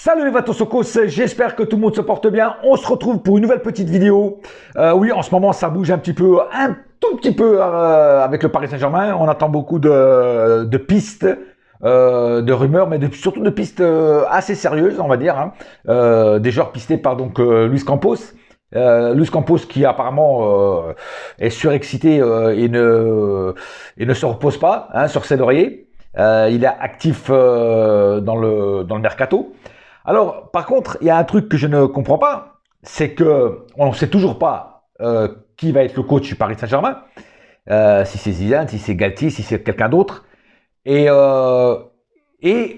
Salut les Vatosokos, j'espère que tout le monde se porte bien. On se retrouve pour une nouvelle petite vidéo. Oui, en ce moment, ça bouge un tout petit peu avec le Paris Saint-Germain. On attend beaucoup de pistes, de rumeurs, mais surtout de pistes assez sérieuses, on va dire. Hein. Des joueurs pistés par donc Luis Campos. Luis Campos qui apparemment est surexcité et ne se repose pas hein, sur ses lauriers. Il est actif dans le mercato. Alors, par contre, il y a un truc que je ne comprends pas, c'est que on ne sait toujours pas qui va être le coach du Paris Saint-Germain, si c'est Zidane, si c'est Galtier, si c'est quelqu'un d'autre. Et,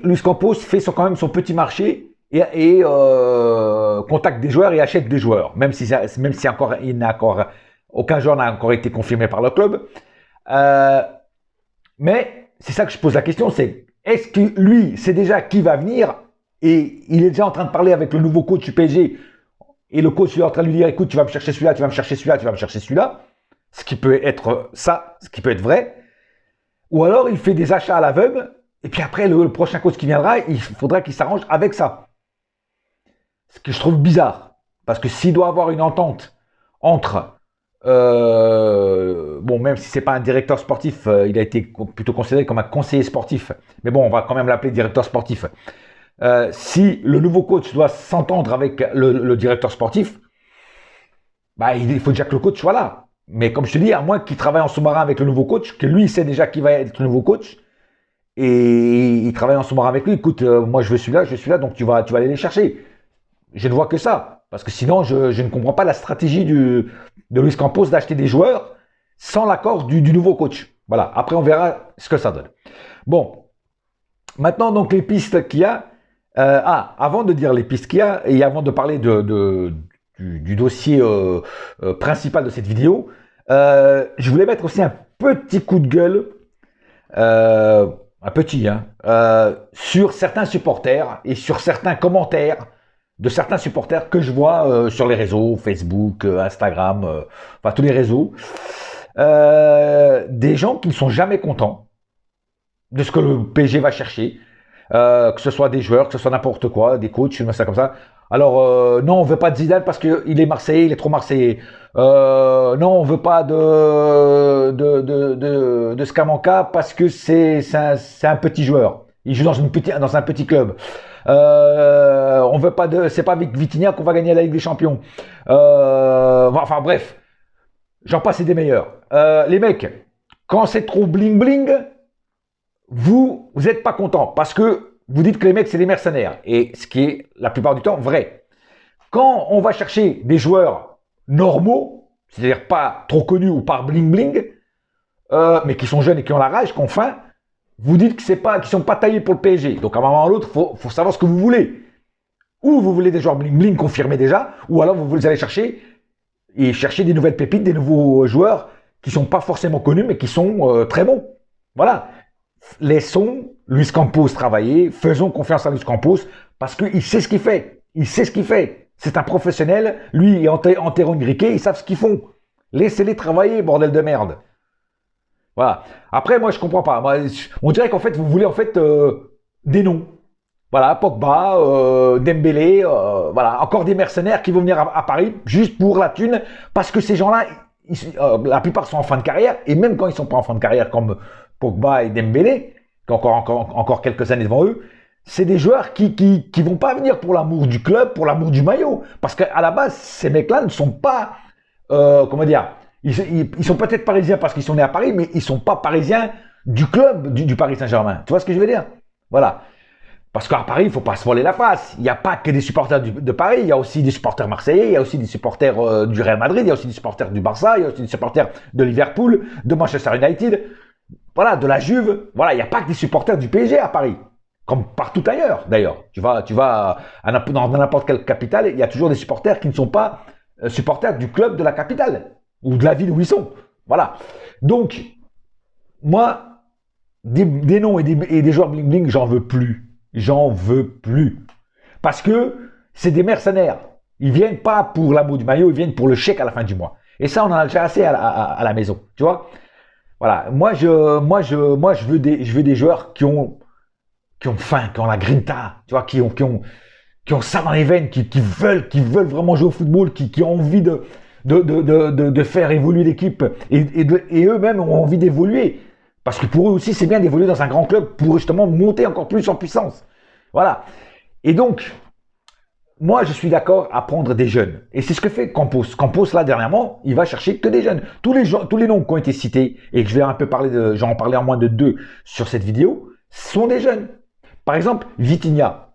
Luis Campos fait quand même son petit marché et contacte des joueurs et achète des joueurs, même si aucun joueur n'a encore été confirmé par le club. Mais c'est ça que je pose la question, c'est est-ce que lui sait déjà qui va venir et il est déjà en train de parler avec le nouveau coach du PSG et le coach est en train de lui dire écoute, tu vas me chercher celui-là, tu vas me chercher celui-là, tu vas me chercher celui-là, ce qui peut être ça, ce qui peut être vrai. Ou alors il fait des achats à l'aveugle et puis après le prochain coach qui viendra, il faudra qu'il s'arrange avec ça. Ce que je trouve bizarre, parce que s'il doit avoir une entente entre bon, même si c'est pas un directeur sportif, il a été plutôt considéré comme un conseiller sportif, mais bon, on va quand même l'appeler directeur sportif. Si le nouveau coach doit s'entendre avec le directeur sportif, bah, il faut déjà que le coach soit là. Mais comme je te dis, à moins qu'il travaille en sous-marin avec le nouveau coach, que lui il sait déjà qui va être le nouveau coach, et il travaille en sous-marin avec lui, écoute, moi je veux celui-là, donc tu vas aller les chercher. Je ne vois que ça, parce que sinon je ne comprends pas la stratégie de Luis Campos d'acheter des joueurs sans l'accord du nouveau coach. Voilà, après on verra ce que ça donne. Bon, maintenant donc les pistes qu'il y a, avant de dire les pistes qu'il y a, et avant de parler du dossier principal de cette vidéo, je voulais mettre aussi un petit coup de gueule, un petit, hein, sur certains supporters et sur certains commentaires de certains supporters que je vois sur les réseaux, Facebook, Instagram, enfin tous les réseaux, des gens qui ne sont jamais contents de ce que le PSG va chercher, que ce soit des joueurs, que ce soit n'importe quoi, des coachs, ça comme ça. Alors non, on veut pas de Zidane parce qu'il est Marseillais, il est trop Marseillais. Non, on veut pas de Scamacca parce que c'est un petit joueur. Il joue dans un petit club. On veut pas c'est pas avec Vitinha qu'on va gagner la Ligue des Champions. Enfin bref, j'en passe et des meilleurs. Les mecs, quand c'est trop bling bling, vous n'êtes pas content parce que vous dites que les mecs c'est des mercenaires et ce qui est la plupart du temps vrai. Quand on va chercher des joueurs normaux, c'est-à-dire pas trop connus ou par bling bling, mais qui sont jeunes et qui ont la rage, qui ont faim, vous dites qu'ils ne sont pas taillés pour le PSG. Donc à un moment ou à l'autre, faut savoir ce que vous voulez. Ou vous voulez des joueurs bling bling confirmés déjà, ou alors vous allez chercher des nouvelles pépites, des nouveaux joueurs qui ne sont pas forcément connus, mais qui sont très bons. Voilà. Laissons Luis Campos travailler, faisons confiance à Luis Campos, parce qu'il sait ce qu'il fait. Il sait ce qu'il fait. C'est un professionnel, lui et Antero Henrique, ils savent ce qu'ils font. Laissez-les travailler, bordel de merde. Voilà. Après, moi, je comprends pas. Moi, on dirait qu'en fait, vous voulez en fait des noms. Voilà, Pogba, Dembélé, voilà, encore des mercenaires qui vont venir à Paris juste pour la thune, parce que ces gens-là, la plupart sont en fin de carrière, et même quand ils sont pas en fin de carrière, comme Pogba et Dembélé, qui ont encore quelques années devant eux, c'est des joueurs qui vont pas venir pour l'amour du club, pour l'amour du maillot, parce qu'à la base, ces mecs-là ne sont pas, comment dire, ils sont peut-être parisiens parce qu'ils sont nés à Paris, mais ils sont pas parisiens du club du Paris Saint-Germain. Tu vois ce que je veux dire? Voilà. Parce qu'à Paris, il ne faut pas se voiler la face. Il n'y a pas que des supporters de Paris, il y a aussi des supporters marseillais, il y a aussi des supporters du Real Madrid, il y a aussi des supporters du Barça, il y a aussi des supporters de Liverpool, de Manchester United, voilà, de la Juve. Voilà, il n'y a pas que des supporters du PSG à Paris, comme partout ailleurs d'ailleurs. Tu vas dans n'importe quelle capitale, il y a toujours des supporters qui ne sont pas supporters du club de la capitale ou de la ville où ils sont. Voilà. Donc, moi, des noms et des joueurs bling bling, j'en veux plus. J'en veux plus. Parce que c'est des mercenaires. Ils viennent pas pour l'amour du maillot, ils viennent pour le chèque à la fin du mois. Et ça, on en a déjà assez à la maison. Tu vois? Voilà. Moi, je veux des joueurs qui ont faim, qui ont la grinta, tu vois, qui ont qui ont ça dans les veines, qui veulent vraiment jouer au football, qui ont envie de faire évoluer l'équipe et eux-mêmes ont envie d'évoluer. Parce que pour eux aussi, c'est bien d'évoluer dans un grand club pour justement monter encore plus en puissance. Voilà. Et donc, moi, je suis d'accord à prendre des jeunes. Et c'est ce que fait Campos. Campos, là, dernièrement, il va chercher que des jeunes. Tous les noms qui ont été cités, et que je vais un peu parler j'en parlais en moins de 2 sur cette vidéo, sont des jeunes. Par exemple, Vitinha.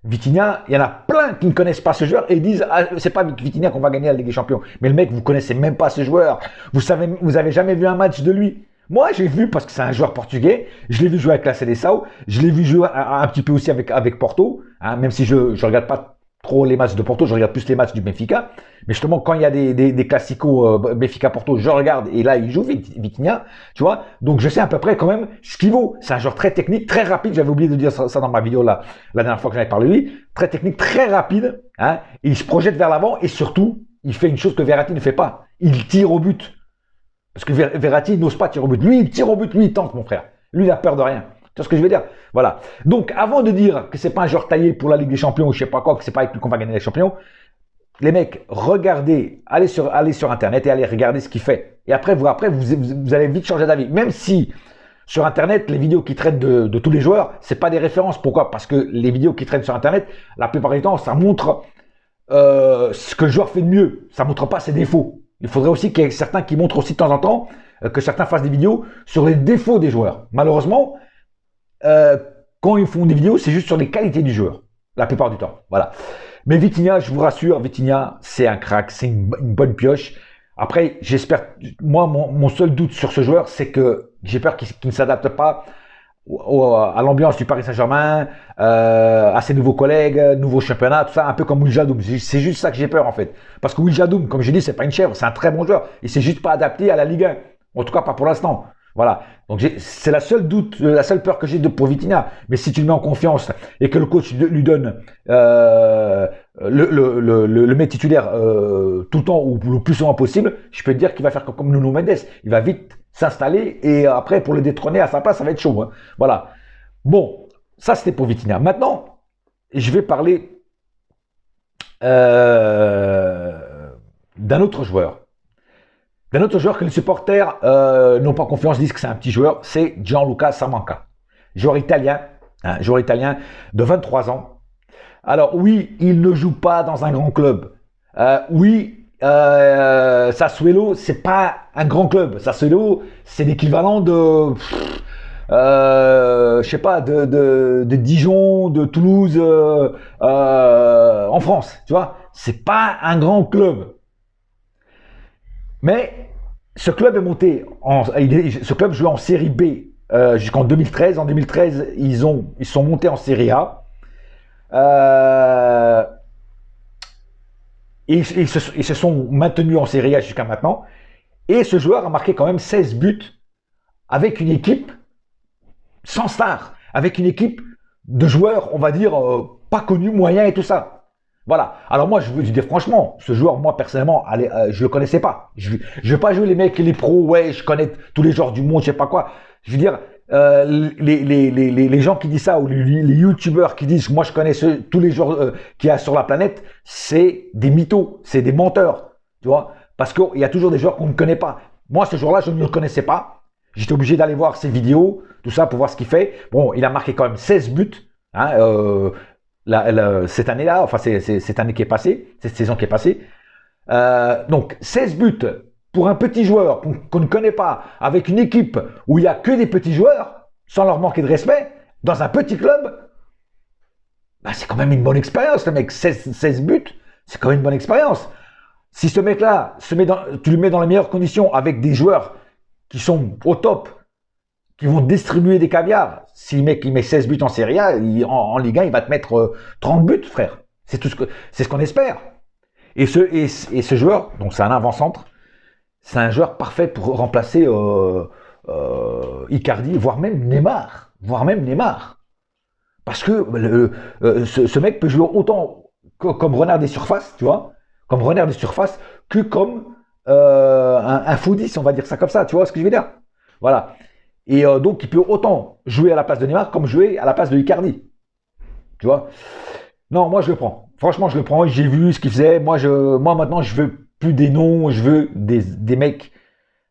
Vitinha, il y en a plein qui ne connaissent pas ce joueur et ils disent ah, c'est pas avec Vitinha qu'on va gagner la Ligue des Champions. Mais le mec, vous connaissez même pas ce joueur. Vous avez jamais vu un match de lui. Moi, j'ai vu parce que c'est un joueur portugais. Je l'ai vu jouer avec la Seleção. Je l'ai vu jouer un petit peu aussi avec Porto. Hein, même si je regarde pas trop les matchs de Porto, je regarde plus les matchs du Benfica. Mais justement, quand il y a des classicos Benfica-Porto, je regarde et là, il joue Vitinha, tu vois. Donc, je sais à peu près quand même ce qu'il vaut. C'est un joueur très technique, très rapide. J'avais oublié de dire ça dans ma vidéo là, la dernière fois que j'avais parlé de lui. Très technique, très rapide. Hein, et il se projette vers l'avant et surtout, il fait une chose que Verratti ne fait pas. Il tire au but. Parce que Verratti n'ose pas tirer au but. Lui, il tire au but, lui, il tente, mon frère. Lui, il a peur de rien. Tu vois ce que je veux dire? Voilà. Donc, avant de dire que c'est pas un joueur taillé pour la Ligue des Champions ou je sais pas quoi, que c'est pas avec lui qu'on va gagner les champions, les mecs, regardez, allez sur Internet et allez regarder ce qu'il fait. Et après, vous allez vite changer d'avis. Même si, sur Internet, les vidéos qui traitent de tous les joueurs, c'est pas des références. Pourquoi? Parce que les vidéos qui traitent sur Internet, la plupart du temps, ça montre ce que le joueur fait de mieux. Ça montre pas ses défauts. Il faudrait aussi qu'il y ait certains qui montrent aussi de temps en temps, que certains fassent des vidéos sur les défauts des joueurs. Malheureusement, quand ils font des vidéos, c'est juste sur les qualités du joueur, la plupart du temps. Voilà. Mais Vitinha, je vous rassure, Vitinha, c'est un crack, c'est une bonne pioche. Après, j'espère, moi, mon seul doute sur ce joueur, c'est que j'ai peur qu'il ne s'adapte pas à l'ambiance du Paris Saint-Germain, à ses nouveaux collègues, nouveaux championnats, tout ça, un peu comme Wijnaldum. C'est juste ça que j'ai peur en fait. Parce que Wijnaldum, comme je dis, c'est pas une chèvre, c'est un très bon joueur. Il s'est juste pas adapté à la Ligue 1. En tout cas, pas pour l'instant. Voilà. Donc c'est la seule peur que j'ai pour Vitinha. Mais si tu le mets en confiance et que le coach lui donne le met titulaire tout le temps ou le plus souvent possible, je peux te dire qu'il va faire comme Nuno Mendes. Il va vite s'installer et après pour le détrôner à sa place, ça va être chaud. Hein. Voilà. Bon, ça c'était pour Vitinha. Maintenant, je vais parler d'un autre joueur. D'un autre joueur que les supporters n'ont pas confiance, disent que c'est un petit joueur, c'est Gianluca Samanca. Joueur italien de 23 ans. Alors oui, il ne joue pas dans un grand club. Sassuolo, c'est pas un grand club. Sassuolo, c'est l'équivalent de, je sais pas, de Dijon, de Toulouse, en France. Tu vois, c'est pas un grand club. Mais ce club est monté, ce club jouait en série B jusqu'en 2013. En 2013, ils sont montés en série A. Et ils se sont maintenus en série A jusqu'à maintenant. Et ce joueur a marqué quand même 16 buts avec une équipe sans star, avec une équipe de joueurs, on va dire, pas connus, moyens et tout ça. Voilà. Alors moi, je veux dire franchement, ce joueur, moi personnellement, je le connaissais pas. Je veux pas jouer les mecs, les pros, ouais, je connais tous les joueurs du monde, je sais pas quoi. Je veux dire, les gens qui disent ça ou les youtubeurs qui disent, moi je connais tous les joueurs qu'il y a sur la planète, c'est des mythos, c'est des menteurs, tu vois. Parce qu'il y a toujours des joueurs qu'on ne connaît pas. Moi, ce joueur-là, je ne le connaissais pas. J'étais obligé d'aller voir ses vidéos, tout ça, pour voir ce qu'il fait. Bon, il a marqué quand même 16 buts. Hein, cette année-là, enfin cette année qui est passée, cette saison qui est passée. Donc 16 buts pour un petit joueur qu'on ne connaît pas, avec une équipe où il n'y a que des petits joueurs, sans leur manquer de respect, dans un petit club, bah, c'est quand même une bonne expérience, le mec. 16 buts, c'est quand même une bonne expérience. Si ce mec-là, tu le mets dans les meilleures conditions avec des joueurs qui sont au top, qui vont distribuer des caviars. Si le mec il met 16 buts en Serie A, en Ligue 1, il va te mettre 30 buts, frère. C'est ce qu'on espère. Et ce joueur, donc c'est un avant-centre, c'est un joueur parfait pour remplacer Icardi, voire même Neymar. Parce que ce mec peut jouer autant comme renard des surfaces, tu vois, comme renard des surfaces, que comme un faux 10, on va dire ça comme ça, tu vois ce que je veux dire? Voilà. Et donc, il peut autant jouer à la place de Neymar comme jouer à la place de Icardi. Tu vois? Non, moi je le prends. Franchement, je le prends. J'ai vu ce qu'il faisait. Moi maintenant, je veux plus des noms. Je veux des mecs,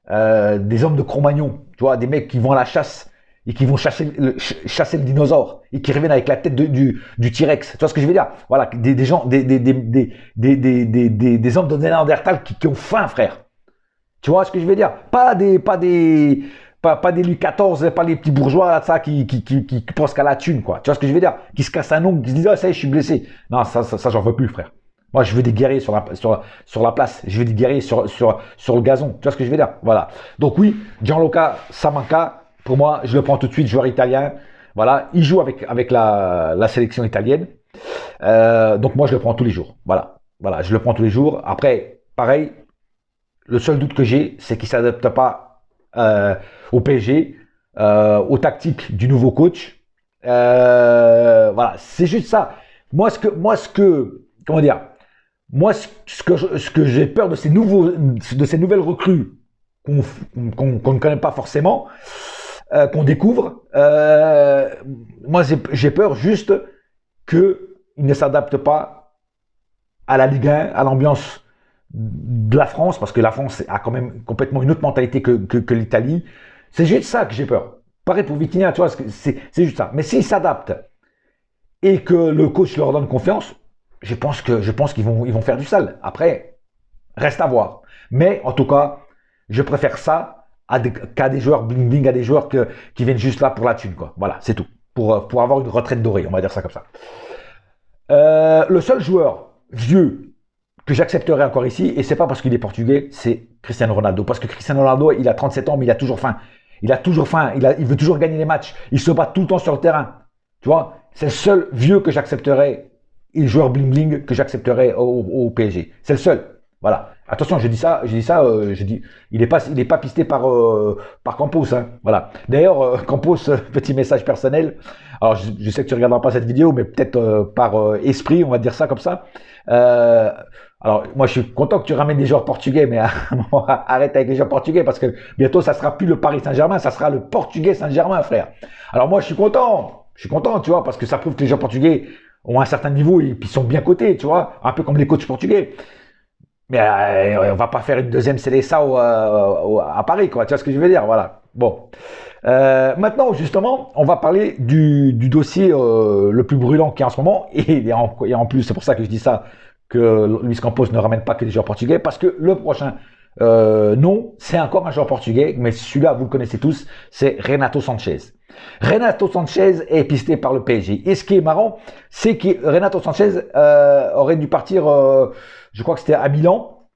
des hommes de Cro-Magnon. Tu vois, des mecs qui vont à la chasse et qui vont chasser le dinosaure et qui reviennent avec la tête du T-Rex. Tu vois ce que je veux dire? Voilà, des gens, des hommes de Néandertal qui ont faim, frère. Tu vois ce que je veux dire? Pas des Louis XIV, pas les petits bourgeois là, ça, qui pensent qu'à la thune, quoi. Tu vois ce que je veux dire? Qui se cassent un ongle, qui se disent, ah, ça y est, je suis blessé. Non, ça j'en veux plus, frère. Moi, je veux des guerriers sur la place. Je veux des guerriers sur le gazon. Tu vois ce que je veux dire? Voilà. Donc oui, Gianluca Samanca, pour moi, je le prends tout de suite, joueur italien. Voilà. Il joue avec la sélection italienne. Donc moi, je le prends tous les jours. Voilà. Voilà, je le prends tous les jours. Après, pareil, le seul doute que j'ai, c'est qu'il ne s'adapte pas au PSG, aux tactiques du nouveau coach. Voilà, c'est juste ça. Comment dire, ce que j'ai peur de de ces nouvelles recrues qu'on ne connaît pas forcément, qu'on découvre, moi j'ai peur juste qu'ils ne s'adaptent pas à la Ligue 1, à l'ambiance de la France, parce que la France a quand même complètement une autre mentalité que l'Italie. C'est juste ça que j'ai peur. Pareil pour Vitinha, tu vois, c'est juste ça. Mais s'ils s'adaptent et que le coach leur donne confiance, je pense qu'ils vont faire du sale. Après, reste à voir. Mais en tout cas, je préfère ça qu'à des joueurs bling bling, à des joueurs qui viennent juste là pour la thune, quoi. Voilà, c'est tout. Pour avoir une retraite dorée, on va dire ça comme ça. Le seul joueur vieux que j'accepterai encore ici, et c'est pas parce qu'il est portugais, c'est Cristiano Ronaldo. Parce que Cristiano Ronaldo, il a 37 ans, mais il a toujours faim. Il a toujours faim, il veut toujours gagner les matchs. Il se bat tout le temps sur le terrain. Tu vois, c'est le seul vieux que j'accepterai, et le joueur bling bling que j'accepterai au PSG. C'est le seul. Voilà. Attention, il est pas pisté par Campos, hein. Voilà. D'ailleurs, Campos, petit message personnel. Alors, je sais que tu regarderas pas cette vidéo, mais peut-être par esprit, on va dire ça comme ça. Euh, alors, moi, je suis content que tu ramènes des joueurs portugais, mais à un moment, arrête avec les joueurs portugais parce que bientôt, ça sera plus le Paris Saint-Germain, ça sera le Portugais Saint-Germain, frère. Alors, moi, je suis content. Je suis content, tu vois, parce que ça prouve que les joueurs portugais ont un certain niveau et puis sont bien cotés, tu vois, un peu comme les coachs portugais. Mais on va pas faire une deuxième Seleção à Paris, quoi. Tu vois ce que je veux dire? Voilà. Bon. Maintenant, justement, on va parler du dossier le plus brûlant qu'il y a en ce moment. Et en plus, c'est pour ça que je dis ça, que Luis Campos ne ramène pas que des joueurs portugais, parce que le prochain nom, c'est encore un joueur portugais, mais celui-là, vous le connaissez tous, c'est Renato Sanchez. Renato Sanchez est pisté par le PSG. Et ce qui est marrant, c'est que Renato Sanchez aurait dû partir, je crois que c'était à Milan.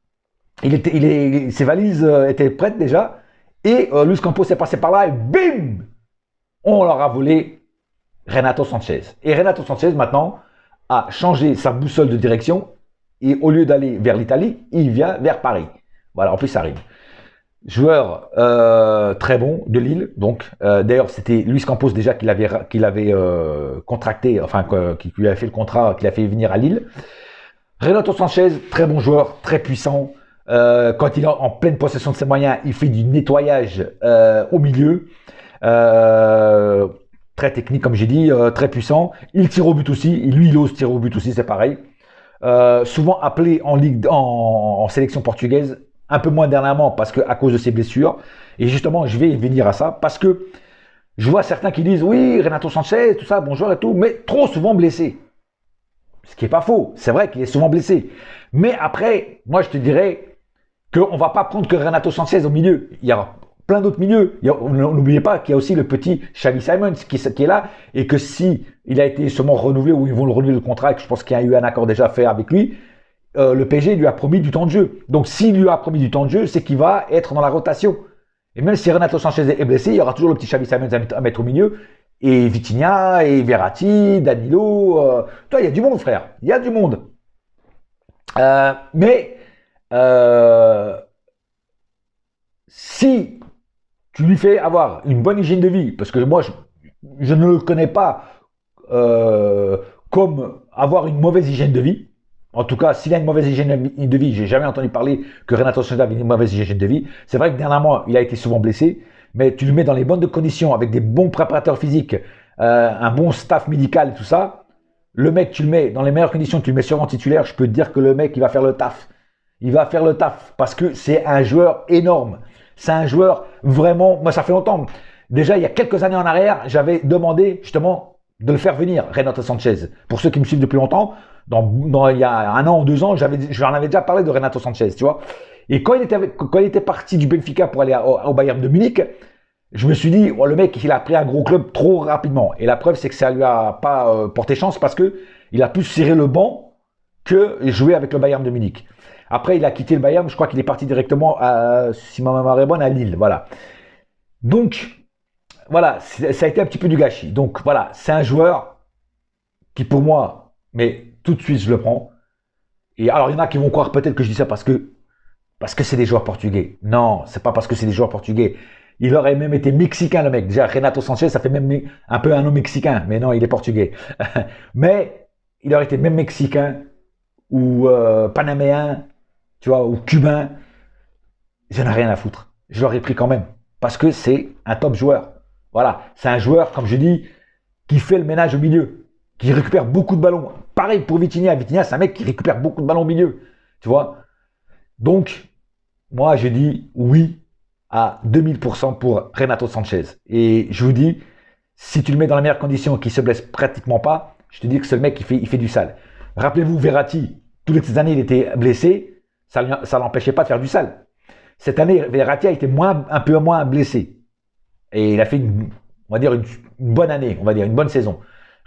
Ses valises étaient prêtes déjà. Et Luis Campos est passé par là et bim, on leur a volé Renato Sanchez. Et Renato Sanchez, maintenant, a changé sa boussole de direction. Et au lieu d'aller vers l'Italie, il vient vers Paris. Voilà, en plus, ça arrive. Joueur très bon de Lille. Donc, d'ailleurs, c'était Luis Campos déjà qu'il avait contracté, enfin, qui lui avait fait le contrat, qu'il a fait venir à Lille. Renato Sanchez, très bon joueur, très puissant. Quand il est en pleine possession de ses moyens, il fait du nettoyage au milieu. Très technique, comme j'ai dit, très puissant. Il tire au but aussi. Lui, il ose tirer au but aussi, c'est pareil. Souvent appelé en sélection portugaise, un peu moins dernièrement parce que à cause de ses blessures. Et justement, je vais y venir à ça parce que je vois certains qui disent oui, Renato Sanchez, tout ça, bon joueur et tout, mais trop souvent blessé. Ce qui n'est pas faux, c'est vrai qu'il est souvent blessé. Mais après, moi je te dirais qu'on ne va pas prendre que Renato Sanchez au milieu. Il y a plein d'autres milieux. N'oubliez pas qu'il y a aussi le petit Xavi Simons qui est là et que si il a été seulement renouvelé ou ils vont le renouveler le contrat et que je pense qu'il y a eu un accord déjà fait avec lui, le PSG lui a promis du temps de jeu. Donc s'il lui a promis du temps de jeu, c'est qu'il va être dans la rotation. Et même si Renato Sanchez est blessé, il y aura toujours le petit Xavi Simons à mettre au milieu. Et Vitinha, et Verratti, Danilo. Toi, il y a du monde, frère. Il y a du monde. Mais si tu lui fais avoir une bonne hygiène de vie, parce que moi, je ne le connais pas comme avoir une mauvaise hygiène de vie. En tout cas, s'il a une mauvaise hygiène de vie, j'ai jamais entendu parler que Renato Sanchez avait une mauvaise hygiène de vie. C'est vrai que dernièrement, il a été souvent blessé, mais tu le mets dans les bonnes conditions, avec des bons préparateurs physiques, un bon staff médical et tout ça, le mec, tu le mets dans les meilleures conditions, tu le mets sur en titulaire, je peux te dire que le mec, il va faire le taf. Il va faire le taf parce que c'est un joueur énorme. C'est un joueur vraiment, moi ça fait longtemps. Déjà, il y a quelques années en arrière, j'avais demandé justement de le faire venir, Renato Sanchez. Pour ceux qui me suivent depuis longtemps, il y a 1 an ou 2 ans, j'en avais déjà parlé de Renato Sanchez, tu vois. Et quand il était parti du Benfica pour aller au Bayern de Munich, je me suis dit, oh, le mec, il a pris un gros club trop rapidement. Et la preuve, c'est que ça lui a pas porté chance parce que il a plus serré le banc que jouer avec le Bayern de Munich. Après, il a quitté le Bayern, je crois qu'il est parti directement, si ma mémoire est bonne, à Lille. Voilà. Donc, voilà, ça a été un petit peu du gâchis. Donc, voilà, c'est un joueur qui, pour moi, mais tout de suite, je le prends. Et alors, il y en a qui vont croire peut-être que je dis ça parce que c'est des joueurs portugais. Non, c'est pas parce que c'est des joueurs portugais. Il aurait même été mexicain, le mec. Déjà, Renato Sanchez, ça fait même un peu un nom mexicain. Mais non, il est portugais. Mais il aurait été même mexicain ou panaméen, tu vois, ou cubain. J'en ai rien à foutre. Je l'aurais pris quand même. Parce que c'est un top joueur. Voilà. C'est un joueur, comme je dis, qui fait le ménage au milieu. Qui récupère beaucoup de ballons. Pareil pour Vitinha. Vitinha, c'est un mec qui récupère beaucoup de ballons au milieu. Tu vois. Donc, moi, je dis oui à 2000% pour Renato Sanchez. Et je vous dis, si tu le mets dans les meilleures conditions, qu'il se blesse pratiquement pas, je te dis que ce mec, il fait du sale. Rappelez-vous, Verratti, toutes ces années, il était blessé, ça l'empêchait pas de faire du sale. Cette année, Verratti a été un peu moins blessé. Et il a fait, on va dire, une bonne année, on va dire, une bonne saison.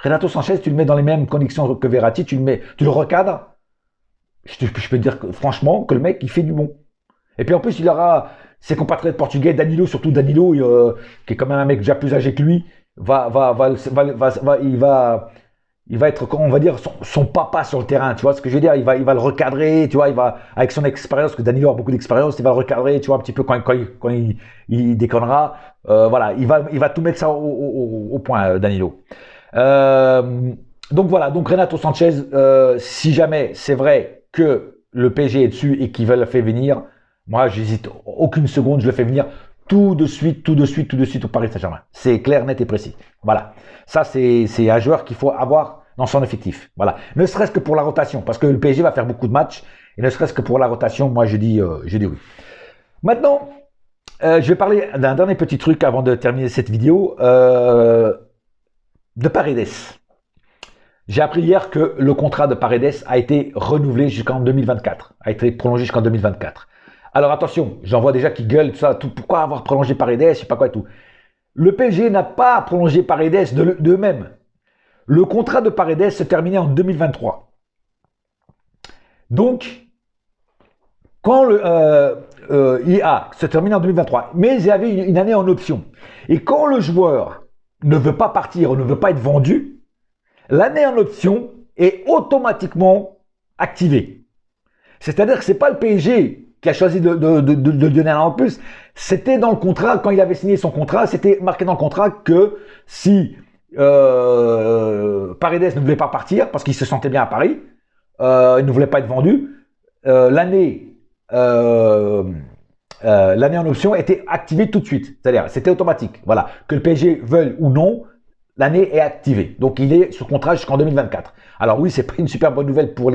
Renato Sanchez, tu le mets dans les mêmes conditions que Verratti, tu le recadres, je peux te dire que, franchement, que le mec, il fait du bon. Et puis en plus, il aura ses compatriotes portugais, Danilo, surtout Danilo, qui est quand même un mec déjà plus âgé que lui, il va être, on va dire, son papa sur le terrain, tu vois ce que je veux dire, il va le recadrer, tu vois, avec son expérience, que Danilo a beaucoup d'expérience, il va le recadrer, tu vois, un petit peu quand il déconnera, voilà, il va tout mettre ça au point, Danilo. Donc voilà, donc Renato Sanchez, si jamais c'est vrai que le PSG est dessus et qu'ils veulent le faire venir, moi j'hésite aucune seconde, je le fais venir tout de suite au Paris Saint-Germain. C'est clair, net et précis. Voilà. Ça, c'est un joueur qu'il faut avoir dans son effectif. Voilà. Ne serait-ce que pour la rotation, parce que le PSG va faire beaucoup de matchs, et ne serait-ce que pour la rotation, moi je dis oui. Maintenant, je vais parler d'un dernier petit truc avant de terminer cette vidéo, de Paredes. J'ai appris hier que le contrat de Paredes a été renouvelé jusqu'en 2024, a été prolongé jusqu'en 2024. Alors attention, j'en vois déjà qui gueulent, tout ça, pourquoi avoir prolongé Paredes, je sais pas quoi et tout. Le PSG n'a pas prolongé Paredes d'eux-mêmes. Le contrat de Paredes se terminait en 2023. Donc, quand le IA se termine en 2023, mais il y avait une année en option. Et quand le joueur ne veut pas partir ou ne veut pas être vendu, l'année en option est automatiquement activée. C'est-à-dire que ce n'est pas le PSG qui a choisi de donner un an de plus. C'était dans le contrat, quand il avait signé son contrat, c'était marqué dans le contrat que si Paredes ne voulait pas partir, parce qu'il se sentait bien à Paris, il ne voulait pas être vendu, l'année en option était activée tout de suite. C'est-à-dire, c'était automatique. Voilà. Que le PSG veuille ou non, l'année est activée. Donc, il est sur contrat jusqu'en 2024. Alors oui, c'est pas une super bonne nouvelle pour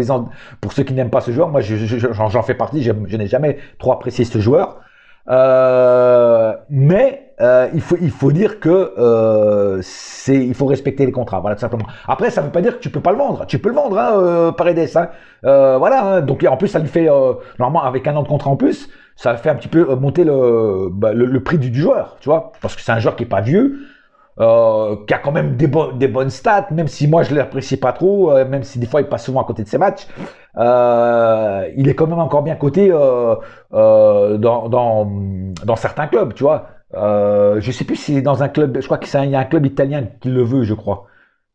ceux qui n'aiment pas ce joueur. Moi, j'en fais partie. Je n'ai jamais trop apprécié ce joueur. Mais il faut dire que il faut respecter les contrats. Voilà, tout simplement. Après, ça ne veut pas dire que tu peux pas le vendre. Tu peux le vendre, Paredes. Hein. Voilà. Hein. Donc en plus, ça lui fait normalement avec 1 an de contrat en plus, ça fait un petit peu monter le prix du joueur, tu vois, parce que c'est un joueur qui est pas vieux. Qui a quand même des bonnes stats, même si moi je ne l'apprécie pas trop, même si des fois il passe souvent à côté de ses matchs, il est quand même encore bien coté dans certains clubs, tu vois. Je sais plus si c'est dans un club, je crois qu'il y a un club italien qui le veut, je crois.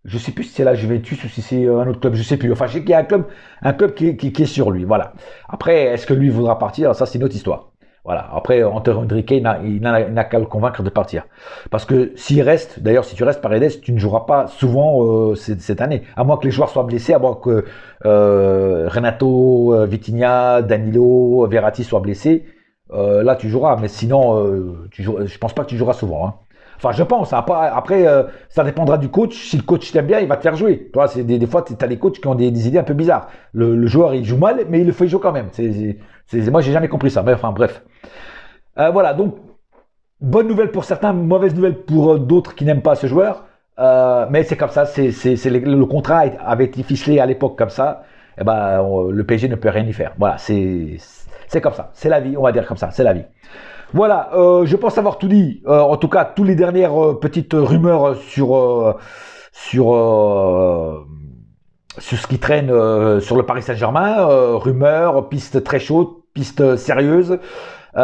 Je sais plus si c'est la Juventus ou si c'est un autre club, je sais plus. Enfin, je sais qu'il y a un club qui est sur lui, voilà. Après, est-ce que lui voudra partir? Ça, c'est une autre histoire. Voilà. Après, Antonio Henrique, il n'a qu'à le convaincre de partir. Parce que s'il reste, d'ailleurs, si tu restes Paredes, tu ne joueras pas souvent cette année. À moins que les joueurs soient blessés, à moins que Renato, Vitinha, Danilo, Verratti soient blessés. Là, tu joueras. Mais sinon, je pense pas que tu joueras souvent. Hein. Enfin, je pense. Après, ça dépendra du coach. Si le coach t'aime bien, il va te faire jouer. Toi, c'est des fois, tu as des coachs qui ont des idées un peu bizarres. Le joueur, il joue mal, mais il le fait jouer quand même. Moi, j'ai jamais compris ça. Mais enfin, bref. Voilà. Donc, bonne nouvelle pour certains, mauvaise nouvelle pour d'autres qui n'aiment pas ce joueur. Mais c'est comme ça. Le contrat avait été ficelé à l'époque comme ça. Et ben, le PSG ne peut rien y faire. Voilà. C'est comme ça. C'est la vie. On va dire comme ça. C'est la vie. Voilà, je pense avoir tout dit. En tout cas, toutes les dernières petites rumeurs sur ce qui traîne sur le Paris Saint-Germain, rumeurs, pistes très chaudes, pistes sérieuses. Pour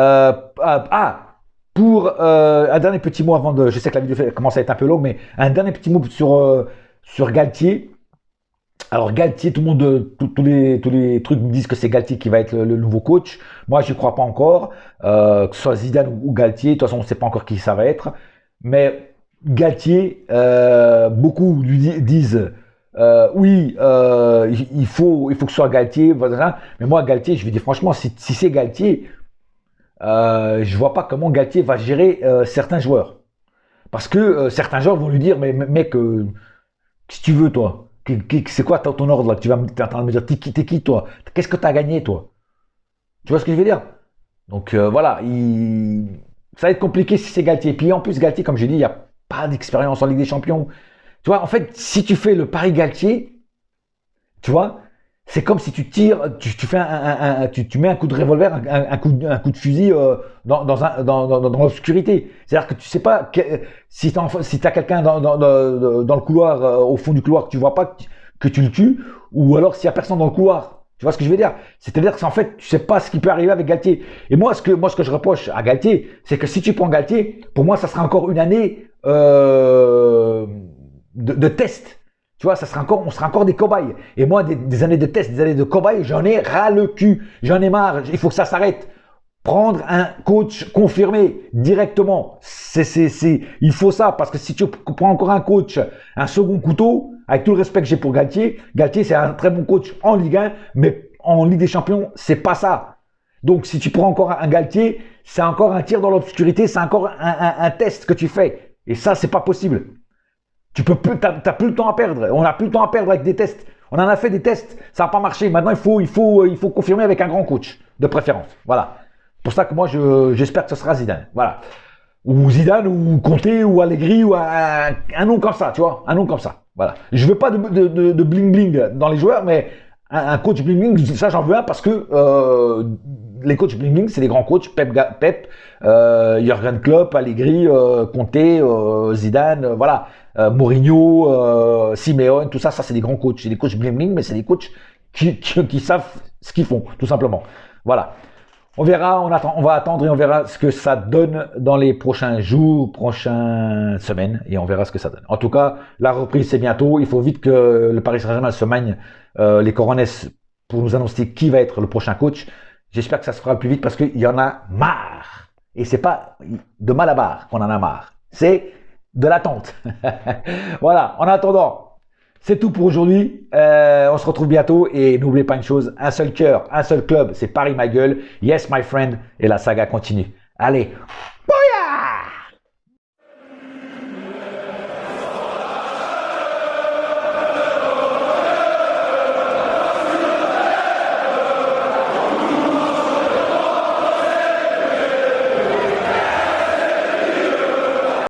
un dernier petit mot avant de, je sais que la vidéo commence à être un peu longue, mais un dernier petit mot sur Galtier. Alors Galtier, tout le monde, tous les trucs me disent que c'est Galtier qui va être le nouveau coach. Moi, je n'y crois pas encore. Que ce soit Zidane ou Galtier, de toute façon, on ne sait pas encore qui ça va être. Mais Galtier, beaucoup lui disent oui, il faut que ce soit Galtier. Voilà. Mais moi, Galtier, je lui dis franchement, si c'est Galtier, je vois pas comment Galtier va gérer certains joueurs. Parce que certains joueurs vont lui dire, mais mec, si tu veux, toi. C'est quoi ton ordre là que tu vas t'es en train de me dire t'es qui toi? Qu'est-ce que tu as gagné toi? Tu vois ce que je veux dire? Donc voilà, ça va être compliqué si c'est Galtier. Puis en plus Galtier, comme je dis, il n'y a pas d'expérience en Ligue des Champions. Tu vois, en fait, si tu fais le pari Galtier, tu vois, c'est comme si tu tires, tu fais tu mets un coup de revolver, un coup de fusil dans l'obscurité. C'est-à-dire que tu sais pas si t'as quelqu'un dans le couloir, au fond du couloir, que tu vois pas que tu le tues, ou alors s'il y a personne dans le couloir. Tu vois ce que je veux dire? C'est-à-dire qu'en fait, tu sais pas ce qui peut arriver avec Galtier. Et moi, ce que je reproche à Galtier, c'est que si tu prends Galtier, pour moi, ça sera encore une année de test. Tu vois, on sera encore des cobayes. Et moi, des années de test, des années de cobayes, j'en ai ras le cul. J'en ai marre. Il faut que ça s'arrête. Prendre un coach confirmé directement. Il faut ça. Parce que si tu prends encore un coach, un second couteau, avec tout le respect que j'ai pour Galtier, Galtier, c'est un très bon coach en Ligue 1, mais en Ligue des Champions, c'est pas ça. Donc, si tu prends encore un Galtier, c'est encore un tir dans l'obscurité, c'est encore un test que tu fais. Et ça, c'est pas possible. T'as plus le temps à perdre. On n'a plus le temps à perdre avec des tests. On en a fait des tests, ça n'a pas marché. Maintenant, il faut confirmer avec un grand coach, de préférence. Voilà. C'est pour ça que moi, j'espère que ce sera Zidane. Voilà. Ou Zidane, ou Conte, ou Allegri, ou un nom comme ça, tu vois. Un nom comme ça. Voilà. Je veux pas de bling-bling dans les joueurs, mais un coach bling-bling, ça, j'en veux un parce que les coachs bling-bling, c'est des grands coachs. Pep, Jürgen Klopp, Allegri, Conte, Zidane, voilà. Mourinho, Simeone, tout ça, c'est des grands coachs. C'est des coachs bling-bling, mais c'est des coachs qui savent ce qu'ils font, tout simplement. Voilà. On verra, on va attendre et on verra ce que ça donne dans les prochains jours, prochaines semaines, et on verra ce que ça donne. En tout cas, la reprise, c'est bientôt. Il faut vite que le Paris Saint-Germain se magne les coronesses pour nous annoncer qui va être le prochain coach. J'espère que ça se fera plus vite parce qu'il y en a marre. Et c'est pas de Malabar qu'on en a marre. C'est de l'attente. Voilà. En attendant, c'est tout pour aujourd'hui. On se retrouve bientôt et n'oubliez pas une chose, un seul cœur, un seul club, c'est Paris ma gueule. Yes my friend. Et la saga continue. Allez. Bye.